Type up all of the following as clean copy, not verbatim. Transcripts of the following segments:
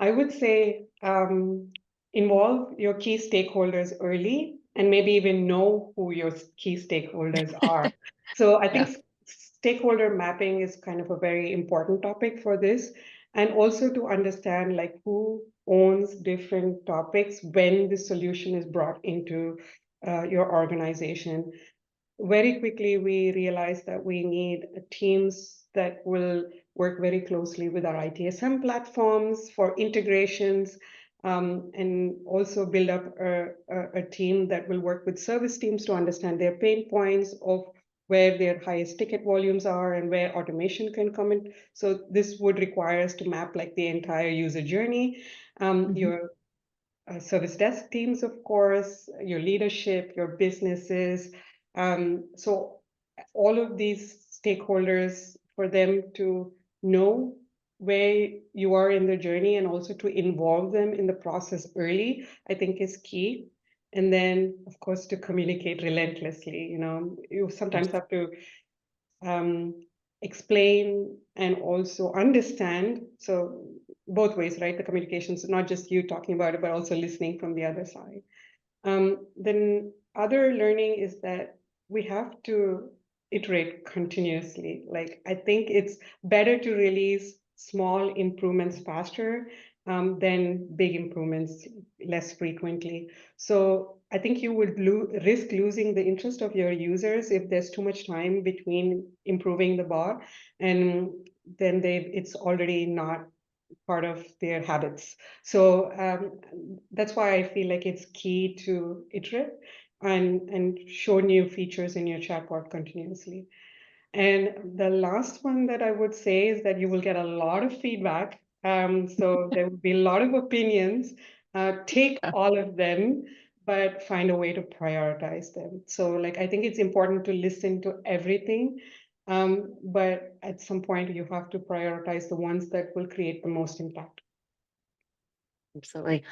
I would say involve your key stakeholders early and maybe even know who your key stakeholders are. So I think Yeah. stakeholder mapping is kind of a very important topic for this, and also to understand like who owns different topics when the solution is brought into your organization. Very quickly, we realized that we need teams that will work very closely with our ITSM platforms for integrations, and also build up a team that will work with service teams to understand their pain points of where their highest ticket volumes are and where automation can come in. So this would require us to map like the entire user journey, Mhm. your service desk teams, of course, your leadership, your businesses. So all of these stakeholders, for them to know where you are in the journey and also to involve them in the process early, I think is key. And then, of course, to communicate relentlessly. You sometimes have to um, explain and also understand. So both ways, right? The communications, not just you talking about it, but also listening from the other side. Then other learning is that we have to iterate continuously. Like I think it's better to release small improvements faster than big improvements less frequently. So I think you would risk losing the interest of your users if there's too much time between improving the bot, and then it's already not part of their habits. So that's why I feel like it's key to iterate and show new features in your chatbot continuously. And the last one that I would say is that you will get a lot of feedback. So there will be a lot of opinions. Take all of them, but find a way to prioritize them. So, like, I think it's important to listen to everything, but at some point you have to prioritize the ones that will create the most impact. Absolutely.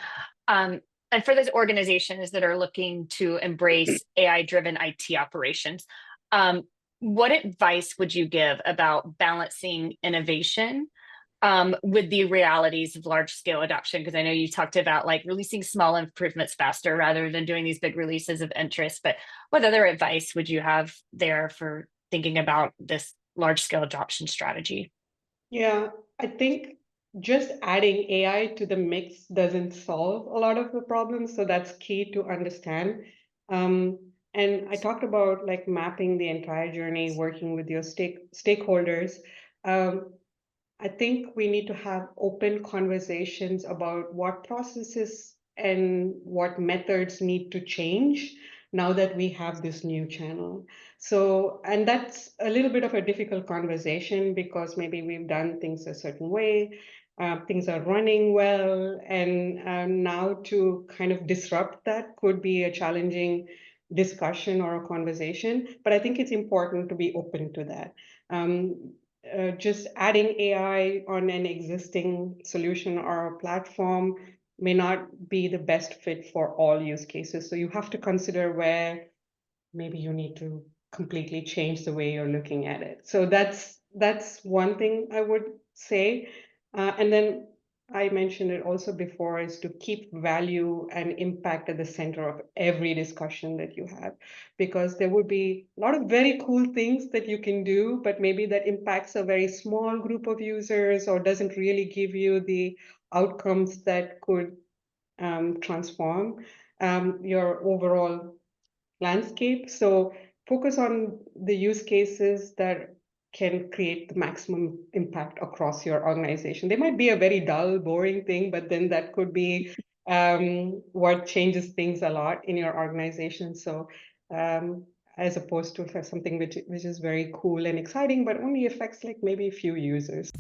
Um, and for those organizations that are looking to embrace AI-driven IT operations, um, what advice would you give about balancing innovation with the realities of large-scale adoption? Because I know you talked about like releasing small improvements faster rather than doing these big releases of interest. But what other advice would you have there for thinking about this large-scale adoption strategy? Yeah, I think just adding AI to the mix doesn't solve a lot of the problems, so that's key to understand. And I talked about like mapping the entire journey, working with your stakeholders. Um, I think we need to have open conversations about what processes and what methods need to change now that we have this new channel. So, and that's a little bit of a difficult conversation because maybe we've done things a certain way, things are running well, and now to kind of disrupt that could be a challenging discussion or a conversation. But I think it's important to be open to that. Just adding AI on an existing solution or a platform may not be the best fit for all use cases. So you have to consider where maybe you need to completely change the way you're looking at it. So that's one thing I would say. And then I mentioned it also before is to keep value and impact at the center of every discussion that you have, because there would be a lot of very cool things that you can do, but maybe that impacts a very small group of users or doesn't really give you the outcomes that could transform your overall landscape. So focus on the use cases that can create the maximum impact across your organization. They might be a very dull, boring thing, but then that could be what changes things a lot in your organization. So as opposed to something which is very cool and exciting, but only affects like maybe a few users.